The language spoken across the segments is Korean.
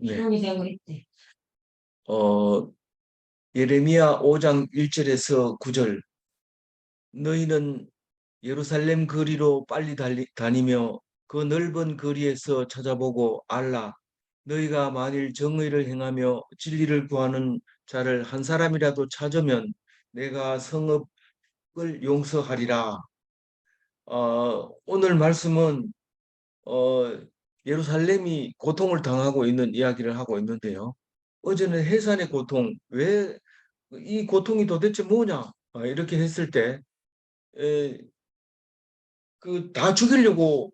네. 기록이 되고 있대. 어, 예레미야 5장 1절에서 9절. 너희는 예루살렘 거리로 빨리 다니며 그 넓은 거리에서 찾아보고 알라. 너희가 만일 정의를 행하며 진리를 구하는 자를 한 사람이라도 찾으면 내가 성읍을 용서하리라. 오늘 말씀은 어, 예루살렘이 고통을 당하고 있는 이야기를 하고 있는데요. 어제는 해산의 고통, 왜 이 고통이 도대체 뭐냐? 이렇게 했을 때, 그 다 죽이려고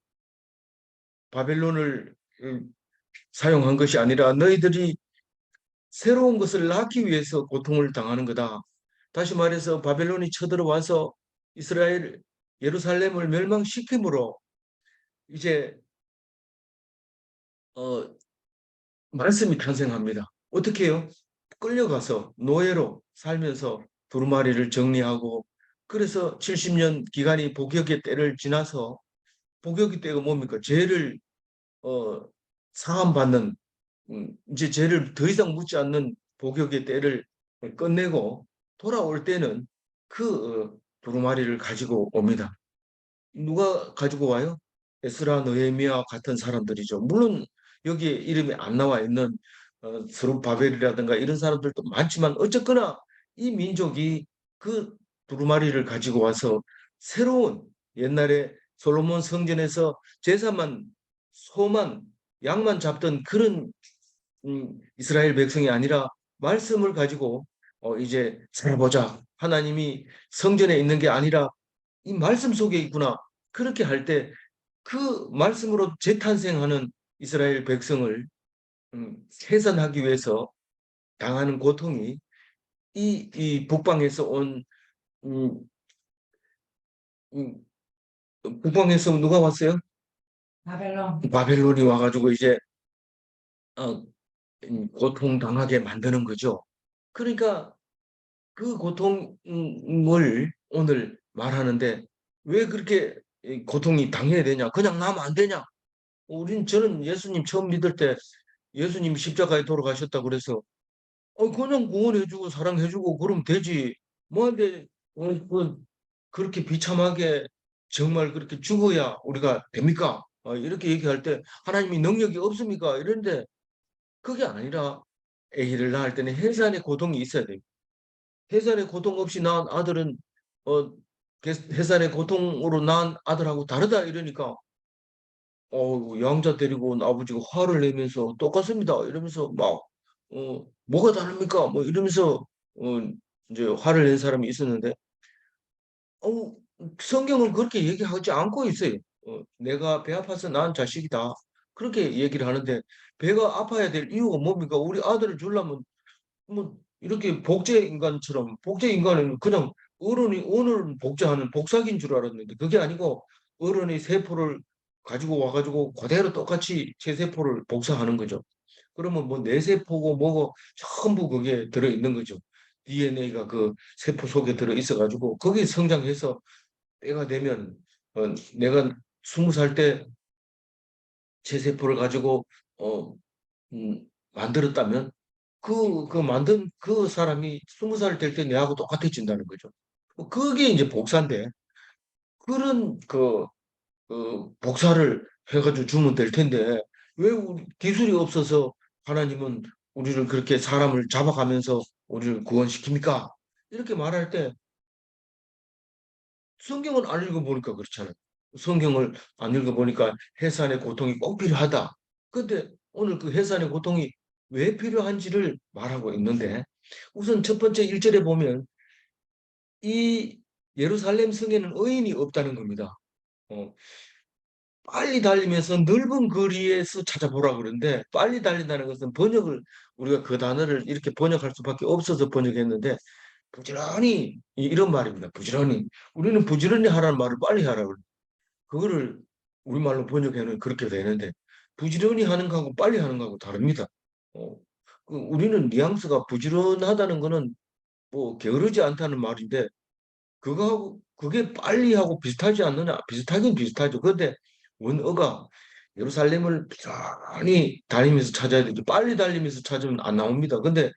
바벨론을 사용한 것이 아니라 너희들이 새로운 것을 낳기 위해서 고통을 당하는 거다. 다시 말해서 바벨론이 쳐들어와서 이스라엘 예루살렘을 멸망시킴으로 이제 어, 말씀이 탄생합니다. 어떻게 해요? 끌려가서 노예로 살면서 두루마리를 정리하고 그래서 70년 기간이 복역의 때를 지나서 복역의 때가 뭡니까? 죄를 어, 사함받는 이제 죄를 더 이상 묻지 않는 복역의 때를 끝내고 돌아올 때는 그 두루마리를 가지고 옵니다. 누가 가지고 와요? 에스라, 느헤미야 같은 사람들이죠. 물론 여기에 이름이 안 나와 있는 스룹바벨이라든가 이런 사람들도 많지만 어쨌거나 이 민족이 그 두루마리를 가지고 와서 새로운 옛날에 솔로몬 성전에서 제사만 소만 양만 잡던 그런 이스라엘 백성이 아니라 말씀을 가지고 이제 살아보자. 하나님이 성전에 있는 게 아니라 이 말씀 속에 있구나. 그렇게 할 때 그 말씀으로 재탄생하는 이스라엘 백성을 해산하기 위해서 당하는 고통이 이 북방에서 온 음, 음, 북방에서 누가 왔어요? 바벨론. 바벨론이 와가지고 이제 어, 고통 당하게 만드는 거죠. 그러니까 그 고통을 오늘 말하는데 왜 그렇게 고통이 당해야 되냐? 그냥 나면 안 되냐? 저는 예수님 처음 믿을 때 예수님 십자가에 돌아가셨다 그래서 그냥 구원해주고 사랑해주고 그러면 되지. 뭐한데 그렇게 비참하게 정말 그렇게 죽어야 우리가 됩니까? 이렇게 얘기할 때 하나님이 능력이 없습니까? 이런데 그게 아니라 아기를 낳을 때는 해산의 고통이 있어야 돼요. 해산의 고통 없이 낳은 아들은 어, 해산의 고통으로 낳은 아들하고 다르다 이러니까 양자 데리고 온 아버지가 화를 내면서 똑같습니다 이러면서 막 뭐가 다릅니까? 뭐 이러면서 이제 화를 낸 사람이 있었는데 어, 성경은 그렇게 얘기하지 않고 있어요. 내가 배 아파서 낳은 자식이다. 그렇게 얘기를 하는데 배가 아파야 될 이유가 뭡니까? 우리 아들을 주려면 뭐 이렇게 복제 인간처럼 복제 인간은 그냥 어른은 복제하는 복사기인 줄 알았는데 그게 아니고 어른의 세포를 가지고 와가지고 그대로 똑같이 제 세포를 복사하는 거죠. 그러면 뭐 내 세포고 뭐고 전부 거기에 들어 있는 거죠. DNA가 그 세포 속에 들어 있어가지고 거기 성장해서 때가 되면 내가 20살 때 제 세포를 가지고 어, 만들었다면 그 만든 그 사람이 20살 될 때 내하고 똑같아진다는 거죠. 그게 이제 복사인데 그런 복사를 해가지고 주면 될 텐데 왜 우리 기술이 없어서 하나님은 우리를 그렇게 사람을 잡아가면서 우리를 구원시킵니까? 이렇게 말할 때 성경을 안 읽어보니까 그렇잖아요. 성경을 안 읽어보니까 해산의 고통이 꼭 필요하다. 근데 오늘 그 해산의 고통이 왜 필요한지를 말하고 있는데 우선 첫 번째 1절에 보면 이 예루살렘 성에는 의인이 없다는 겁니다. 어, 빨리 달리면서 넓은 거리에서 찾아보라 그러는데 빨리 달린다는 것은 번역을 우리가 그 단어를 이렇게 번역할 수밖에 없어서 번역했는데 부지런히 이런 말입니다. 부지런히 우리는 부지런히 하라는 말을 빨리 하라 그래. 그거를 우리말로 번역해는 그렇게 되는데 부지런히 하는 거하고 빨리 하는 거하고 다릅니다. 어, 우리는 뉘앙스가 부지런하다는 거는 뭐 게으르지 않다는 말인데 그거하고 그게 빨리 하고 비슷하지 않느냐? 비슷하긴 비슷하죠. 그런데 원어가 예루살렘을 부지런히 다니면서 찾아야 되죠. 빨리 달리면서 찾으면 안 나옵니다. 근데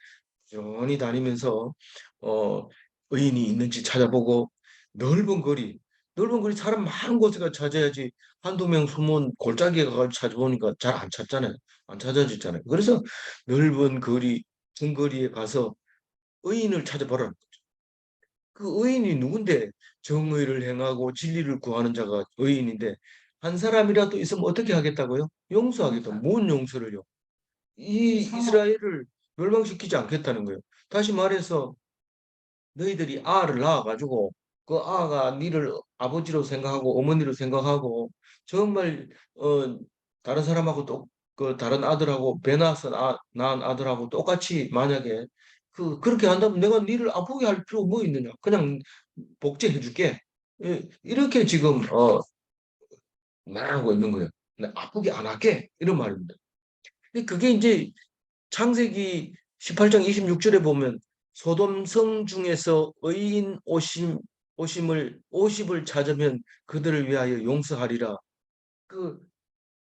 부지런히 다니면서 어, 의인이 있는지 찾아보고 넓은 거리, 넓은 거리 사람 많은 곳에 가 찾아야지 한두 명 숨은 골짜기에 가서 찾아보니까 잘 안 찾잖아요. 안 찾아지잖아요. 그래서 넓은 거리, 중거리에 가서 의인을 찾아보라. 그 의인이 누군데 정의를 행하고 진리를 구하는 자가 의인인데 한 사람이라도 있으면 어떻게 하겠다고요? 용서하겠다. 뭔 용서를요? 이 성호. 이스라엘을 멸망시키지 않겠다는 거예요. 다시 말해서 너희들이 아를 낳아가지고 그 아가 니를 아버지로 생각하고 어머니로 생각하고 정말 다른 사람하고 또 그 다른 아들하고 배 낳아서 낳은 아들하고 똑같이 만약에 그렇게 한다면 내가 니를 아프게 할 필요 뭐 있느냐? 그냥 복제해 줄게. 이렇게 지금 말하고 있는 거예요. 나 아프게 안 할게 이런 말입니다. 근데 그게 이제 창세기 18장 26절에 보면 소돔 성 중에서 의인 오심을 50을 찾으면 그들을 위하여 용서하리라. 그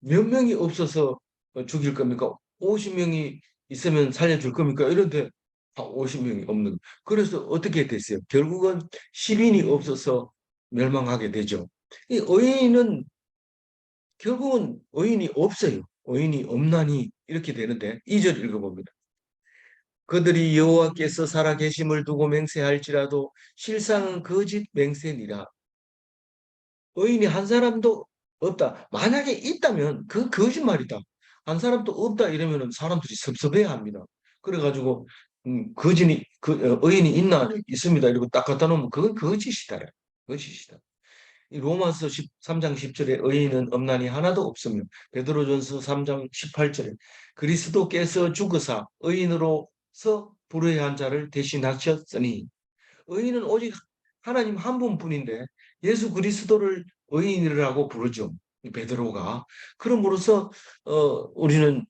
몇 명이 없어서 죽일 겁니까? 50명이 있으면 살려줄 겁니까? 이런데 50명이 없는. 그래서 어떻게 됐어요? 결국은 10인이 없어서 멸망하게 되죠. 이 의인은 결국은 의인이 없어요. 의인이 없나니 이렇게 되는데 2절 읽어봅니다. 그들이 여호와께서 살아계심을 두고 맹세할지라도 실상은 거짓 맹세니라. 의인이 한 사람도 없다. 만약에 있다면 그 거짓말이다. 한 사람도 없다 이러면 사람들이 섭섭해야 합니다. 그래가지고 의인이 있나 있습니다. 이러고 딱 갖다 놓으면 그건 거짓이다. 거짓이다. 이 로마서 13장 10절에 의인은 없나니 하나도 없으며 베드로전서 3장 18절에 그리스도께서 죽으사 의인으로서 불의한 자를 대신하셨으니 의인은 오직 하나님 한 분뿐인데 예수 그리스도를 의인이라고 부르죠. 베드로가. 그럼으로써 우리는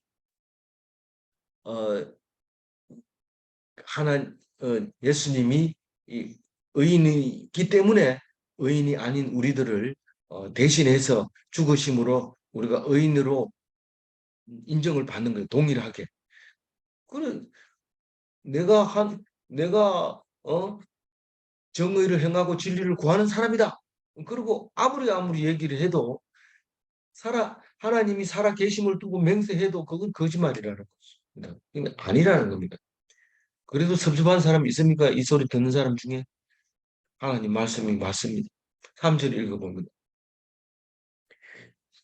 어, 하나 예수님이 이 의인이기 때문에 의인이 아닌 우리들을 대신해서 죽으심으로 우리가 의인으로 인정을 받는 거예요. 동일하게. 그래 내가 정의를 행하고 진리를 구하는 사람이다. 그리고 아무리 얘기를 해도 하나님이 살아 계심을 두고 맹세해도 그건 거짓말이라는 것입니다. 아니라는 겁니다. 그래도 섭섭한 사람 있습니까? 이 소리 듣는 사람 중에 하나님 말씀이 맞습니다. 3절 읽어봅니다.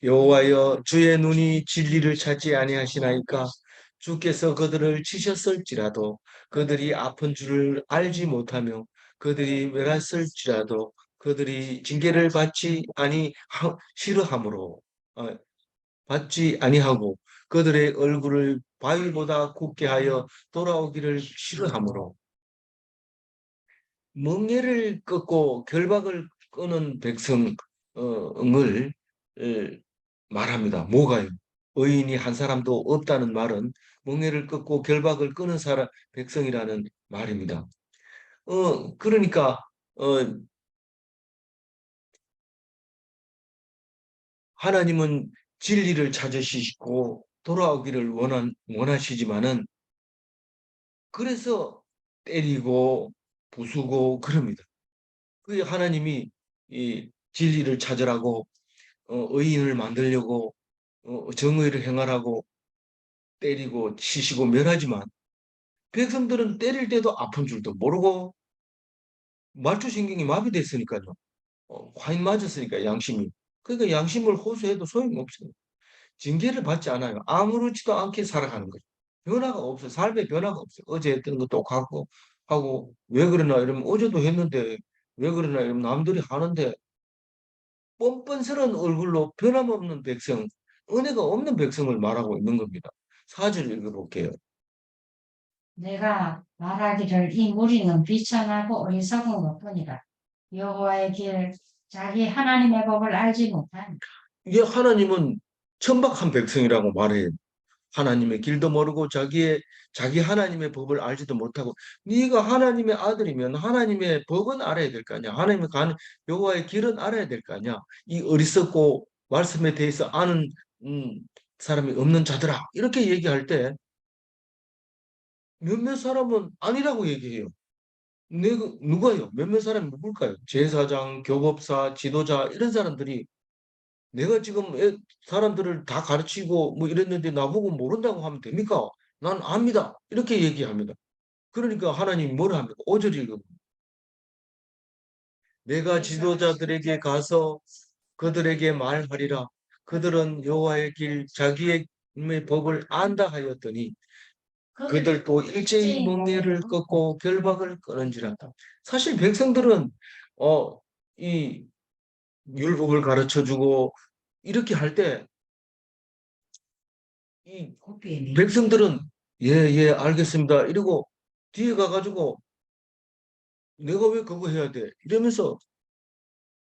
여호와여 주의 눈이 진리를 찾지 아니하시나이까 주께서 그들을 치셨을지라도 그들이 아픈 줄을 알지 못하며 그들이 멸했을지라도 그들이 징계를 싫어함으로 받지 아니하고 그들의 얼굴을 바위보다 굽게 하여 돌아오기를 싫어함으로 멍에를 꺾고 결박을 끄는 백성을 말합니다. 뭐가요? 의인이 한 사람도 없다는 말은 멍에를 꺾고 결박을 끄는 사람 백성이라는 말입니다. 그러니까 하나님은 진리를 찾으시고 돌아오기를 원하시지만은 그래서 때리고 부수고 그럽니다. 그 하나님이 이 진리를 찾으라고 의인을 만들려고 정의를 행하라고 때리고 치시고 멸하지만 백성들은 때릴 때도 아픈 줄도 모르고 말초신경이 마비됐으니까요. 과인 맞았으니까 양심이. 그러니까 양심을 호소해도 소용없어요. 징계를 받지 않아요. 아무렇지도 않게 살아가는 거죠. 변화가 없어요. 삶의 변화가 없어요. 어제 했던 거 똑같고 하고 왜 그러나 이러면 어제도 했는데 왜 그러나 이러면 남들이 하는데 뻔뻔스러운 얼굴로 변함없는 백성, 은혜가 없는 백성을 말하고 있는 겁니다. 4절 읽어볼게요. 내가 말하기를 이 무리는 비천하고 어리석은 것뿐이라. 여호와의 길 자기 하나님의 법을 알지 못한 이게 하나님은 천박한 백성이라고 말해요. 하나님의 길도 모르고 자기 하나님의 법을 알지도 못하고 네가 하나님의 아들이면 하나님의 법은 알아야 될 거 아니야. 여호와의 길은 알아야 될 거 아니야. 이 어리석고 말씀에 대해서 아는 사람이 없는 자들아 이렇게 얘기할 때 몇몇 사람은 아니라고 얘기해요. 누가요? 몇몇 사람이 누굴까요? 제사장, 교법사, 지도자 이런 사람들이 내가 지금 사람들을 다 가르치고 뭐 이랬는데 나보고 모른다고 하면 됩니까? 난 압니다. 이렇게 얘기합니다. 그러니까 하나님이 뭘 합니까? 5절 읽으면 내가 지도자들에게 가서 그들에게 말하리라. 그들은 여호와의 길 자기의 법을 안다 하였더니 그들도 일제히 멍에를 꺾고 결박을 끊은지라. 사실 백성들은 이 율법을 가르쳐 주고 이렇게 할 때 이 백성들은 예, 예, 알겠습니다. 이러고 뒤에 가가지고 내가 왜 그거 해야 돼? 이러면서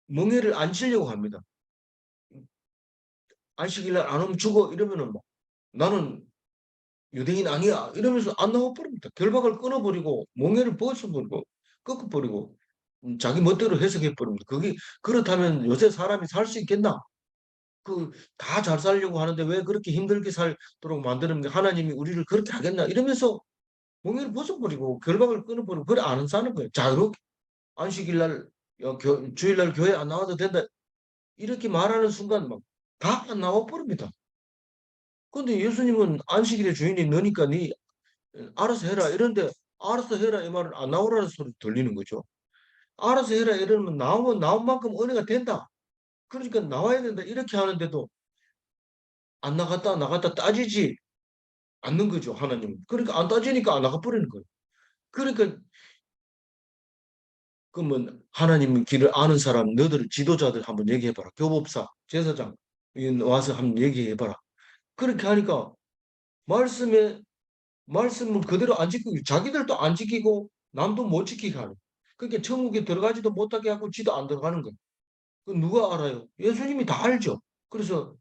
멍에를 안 치려고 합니다. 안식일날 안 오면 죽어 이러면은 뭐 나는 유대인 아니야 이러면서 안 나와버립니다. 결박을 끊어버리고 멍에를 벗어버리고 꺾어버리고 자기 멋대로 해석해버립니다. 그게 그렇다면 요새 사람이 살 수 있겠나? 그 다 잘 살려고 하는데 왜 그렇게 힘들게 살도록 만드는 게 하나님이 우리를 그렇게 하겠나? 이러면서 멍에를 벗어버리고 결박을 끊어버리고 그래 안 사는 거예요. 자유롭게 안식일날 주일날 교회 안 나와도 된다 이렇게 말하는 순간 막 다 안 나와버립니다. 근데 예수님은 안식일의 주인이 너니까 네 알아서 해라 이런데 알아서 해라 이 말은 안 나오라는 소리 들리는 거죠. 알아서 해라 이러면 나오면 나온 만큼 은혜가 된다. 그러니까 나와야 된다 이렇게 하는데도 안 나갔다 나갔다 따지지 않는 거죠 하나님은. 그러니까 안 따지니까 안 나가 버리는 거예요. 그러니까 그러면 하나님 길을 아는 사람 너들 지도자들 한번 얘기해봐라. 교법사 제사장 와서 한번 얘기해봐라. 그렇게 하니까 말씀에 말씀을 그대로 안 지키고 자기들도 안 지키고 남도 못 지키게 하는. 그러니까 천국에 들어가지도 못하게 하고 지도 안 들어가는 거예요. 그 누가 알아요? 예수님이 다 알죠. 그래서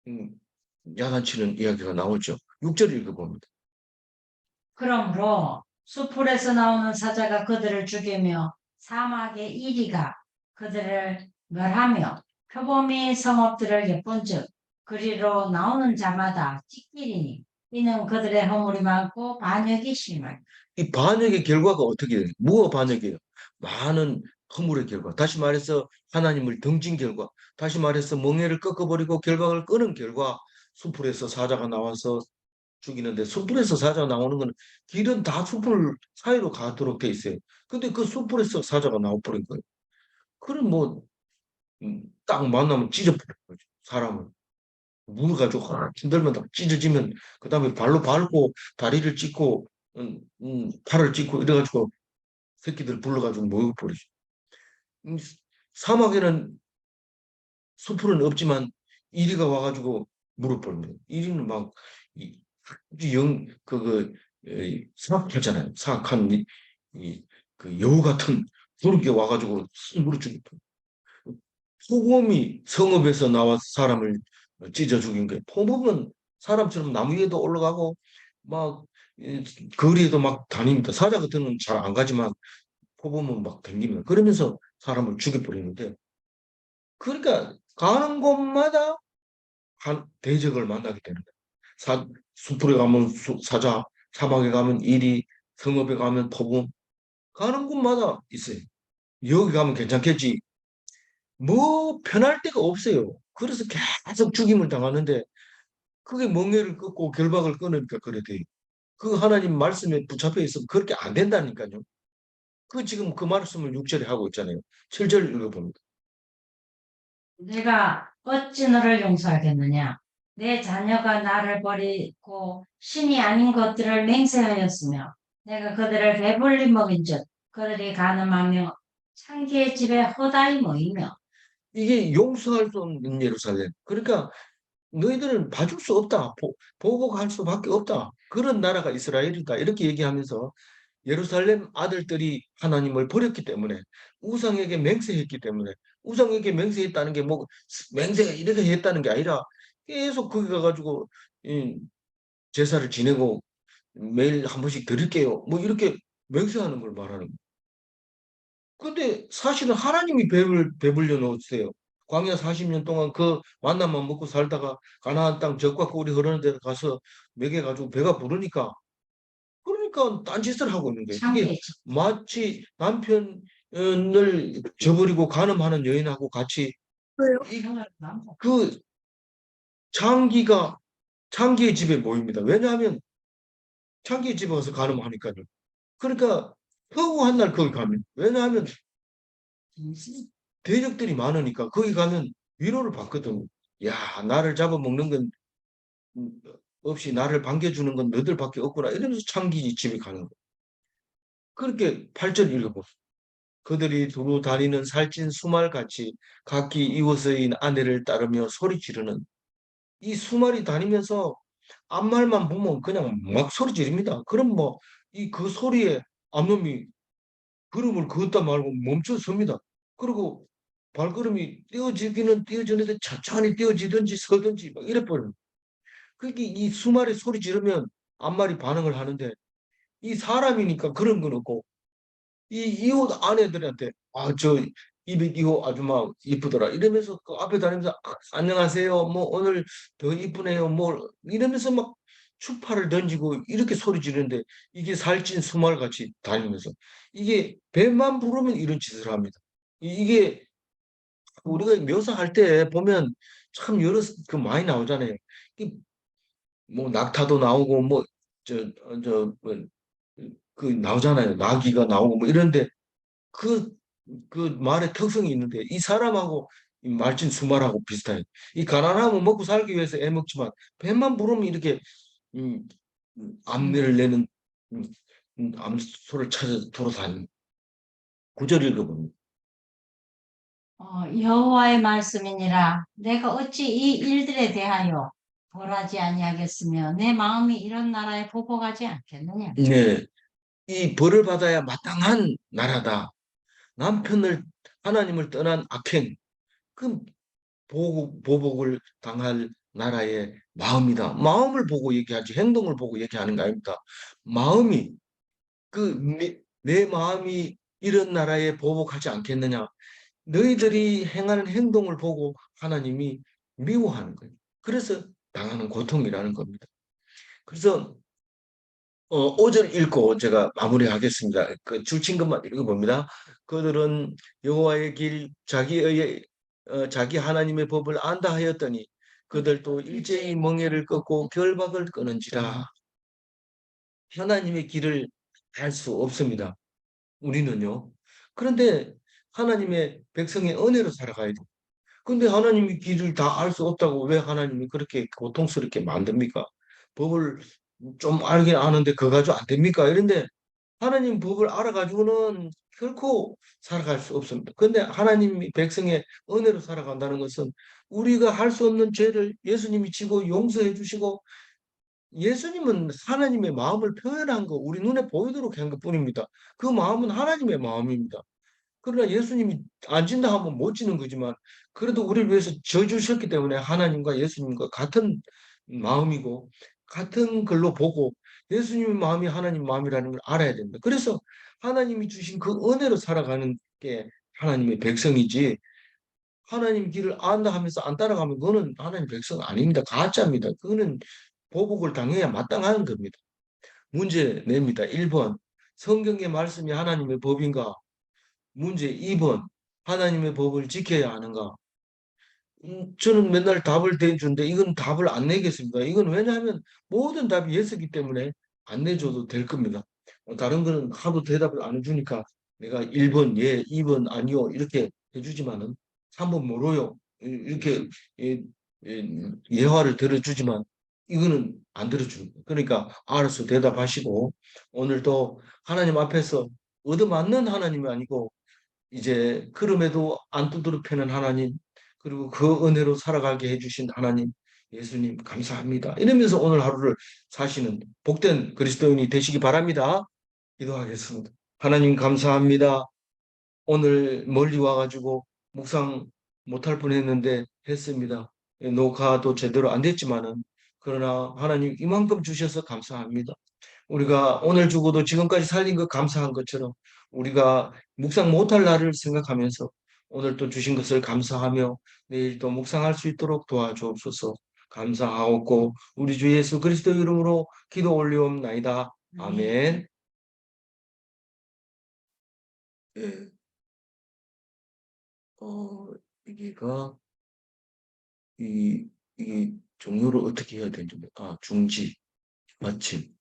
음, 야단치는 이야기가 나오죠. 6절 읽어봅니다. 그러므로 수풀에서 나오는 사자가 그들을 죽이며 사막의 이리가 그들을 멸하며 표범이 성읍들을 엿본즉 그리로 나오는 자마다 찢기리니 이는 그들의 허물이 많고 반역이 심하니. 이 반역의 결과가 어떻게 돼요? 뭐가 반역이에요? 많은 허물의 결과. 다시 말해서 하나님을 등진 결과. 다시 말해서 멍에를 꺾어버리고 결박을 끊은 결과 수풀에서 사자가 나와서 죽이는데 숯불에서 사자가 나오는 거는 길은 다 숯불 사이로 가도록 돼 있어요. 근데 그 숯불에서 사자가 나와버린 거예요. 그럼 뭐, 딱 만나면 찢어버린 거죠. 사람을. 물 가지고 힘들면 다 찢어지면, 그 다음에 발로 밟고, 다리를 찢고, 팔을 찢고, 이래가지고 새끼들 불러가지고 먹여버리죠. 음, 사막에는 숯불은 없지만, 이리가 와가지고 물어버립니다. 이리는 막, 이, 사악하잖아요. 사악한 그 여우 같은 그런 게 와가지고 물어 죽였 소금이 성읍에서 나와 사람을 찢어 죽인 거예요. 포범은 사람처럼 나무 위에도 올라가고 막 거리에도 막 다닙니다. 사자 같은 건 잘 안 가지만 포범은 막 다닙니다. 그러면서 사람을 죽여버리는데 그러니까 가는 곳마다 대적을 만나게 되는 거예요. 숲에 가면 사자, 사막에 가면 이리, 성읍에 가면 포범, 가는 곳마다 있어요. 여기 가면 괜찮겠지. 뭐 편할 데가 없어요. 그래서 계속 죽임을 당하는데 그게 멍에를 끊고 결박을 끊으니까 그래 돼요. 그 하나님 말씀에 붙잡혀 있으면 그렇게 안 된다니까요. 그 지금 그 말씀을 6절에 하고 있잖아요. 7절 읽어봅니다. 내가 어찌 너를 용서하겠느냐? 내 자녀가 나를 버리고 신이 아닌 것들을 맹세하였으며 내가 그들을 배불리 먹인즉 그들이 가늠하며 창기의 집에 허다히 모이며. 이게 용서할 수 없는 예루살렘. 그러니까 너희들은 봐줄 수 없다. 보복할 수밖에 없다. 그런 나라가 이스라엘이다. 이렇게 얘기하면서 예루살렘 아들들이 하나님을 버렸기 때문에 우상에게 맹세했기 때문에 우상에게 맹세했다는 게 뭐 맹세 이렇게 했다는 게 아니라 계속 거기 가가지고 이 제사를 지내고 매일 한 번씩 드릴게요. 뭐 이렇게 맹세하는 걸 말하는 거예요. 근데 사실은 하나님이 배불려 놓으세요. 광야 40년 동안 그 만나만 먹고 살다가 가나안 땅 젖과 꿀이 흐르는 데 가서 먹여가지고 배가 부르니까 그러니까 딴짓을 하고 있는 거예요. 이게 창피했지. 마치 남편을 저버리고 간음하는 여인하고 같이 이, 그 장기의 집에 모입니다. 왜냐하면 장기의 집에 가서 간음하니까요. 그러니까 허구한 날 거기 가면 왜냐하면 대적들이 많으니까 거기 가면 위로를 받거든. 야, 나를 잡아먹는 건 없이 나를 반겨주는 건 너들밖에 없구나. 이러면서 창기 집에 가는 거. 그렇게 8절 읽어보세요. 그들이 두루 다니는 살찐 수말같이 각기 이웃의 아내를 따르며 소리 지르는 이 수말이 다니면서 앞말만 보면 그냥 막 소리 지릅니다. 그럼 뭐 이 그 소리에 앞놈이 걸음을 걷다 말고 멈춰 섭니다. 그리고 발걸음이 띄어지기는 띄어지는데 천천히 띄어지든지 서든지 막 이래 버려요. 그게 이 수말에 소리 지르면 앞말이 반응을 하는데 이 사람이니까 그런 건 없고 이 이웃 아내들한테 저 202호 아줌마 이쁘더라 이러면서 그 앞에 다니면서 안녕하세요 뭐 오늘 더 이쁘네요 뭐 이러면서 막 추파를 던지고 이렇게 소리 지르는데 이게 살찐 수말같이 다니면서 이게 배만 부르면 이런 짓을 합니다. 이게 우리가 묘사할 때 보면 참 여러 그 많이 나오잖아요. 뭐 낙타도 나오고 뭐 그 나오잖아요. 나귀가 나오고 뭐 이런데 그, 그 말의 특성이 있는데 이 사람하고 이 말진 수말하고 비슷해요. 이 가난하면 먹고 살기 위해서 애먹지만 배만 부르면 이렇게 음, 암내를 내는 음, 암소를 찾아 돌아다니는 구절 읽어봅니다. 여호와의 말씀이니라 내가 어찌 이 일들에 대하여 벌하지 아니하겠으며 내 마음이 이런 나라에 보복하지 않겠느냐. 네, 이 벌을 받아야 마땅한 나라다. 남편을 하나님을 떠난 악행, 그 보복을 당할 나라의 마음이다. 마음을 보고 얘기하지 행동을 보고 얘기하는 거 아닙니다. 마음이 내 마음이 이런 나라에 보복하지 않겠느냐. 너희들이 행하는 행동을 보고 하나님이 미워하는 거예요. 그래서 당하는 고통이라는 겁니다. 그래서 5절 읽고 제가 마무리하겠습니다. 그 줄친 것만 읽어봅니다. 그들은 여호와의 길 자기 하나님의 법을 안다 하였더니 그들도 일제히 멍에를 꺾고 결박을 끊은지라. 하나님의 길을 알 수 없습니다. 우리는요. 그런데 하나님의 백성의 은혜로 살아가야 돼요. 근데 하나님의 길을 다 알 수 없다고 왜 하나님이 그렇게 고통스럽게 만듭니까? 법을 좀 알긴 아는데 그거 가지고 안 됩니까? 이런데 하나님 법을 알아가지고는 결코 살아갈 수 없습니다. 근데 하나님이 백성의 은혜로 살아간다는 것은 우리가 할 수 없는 죄를 예수님이 지고 용서해 주시고 예수님은 하나님의 마음을 표현한 거 우리 눈에 보이도록 한 것뿐입니다. 그 마음은 하나님의 마음입니다. 그러나 예수님이 안 진다 하면 못 지는 거지만 그래도 우리를 위해서 져 주셨기 때문에 하나님과 예수님과 같은 마음이고 같은 걸로 보고 예수님의 마음이 하나님 마음이라는 걸 알아야 됩니다. 그래서 하나님이 주신 그 은혜로 살아가는 게 하나님의 백성이지 하나님 길을 안다 하면서 안 따라가면 그거는 하나님 백성 아닙니다. 가짜입니다. 그거는 보복을 당해야 마땅한 겁니다. 문제 냅니다. 1번 성경의 말씀이 하나님의 법인가? 문제 2번 하나님의 법을 지켜야 하는가? 저는 맨날 답을 대주는데 이건 답을 안 내겠습니다. 이건 왜냐하면 모든 답이 예스기 때문에 안 내줘도 될 겁니다. 다른 거는 하도 대답을 안 해주니까 내가 1번 예, 2번 아니요 이렇게 해주지만은 3번 뭐로요? 이렇게 예, 예화를 들어주지만 이거는 안 들어줍니다. 그러니까 알아서 대답하시고 오늘도 하나님 앞에서 얻어맞는 하나님이 아니고 이제 그럼에도 안 두드러 패는 하나님 그리고 그 은혜로 살아가게 해주신 하나님 예수님 감사합니다. 이러면서 오늘 하루를 사시는 복된 그리스도인이 되시기 바랍니다. 기도하겠습니다. 하나님 감사합니다. 오늘 멀리 와가지고 묵상 못할 뻔했는데 했습니다. 녹화도 제대로 안 됐지만은 그러나 하나님 이만큼 주셔서 감사합니다. 우리가 오늘 죽어도 지금까지 살린 것 감사한 것처럼 우리가 묵상 못할 날을 생각하면서 오늘 또 주신 것을 감사하며 내일 또 묵상할 수 있도록 도와주옵소서. 감사하옵고 우리 주 예수 그리스도 이름으로 기도 올리옵나이다. 아멘. 예, 여기가 이 종료를 어떻게 해야 되는지 중지 마침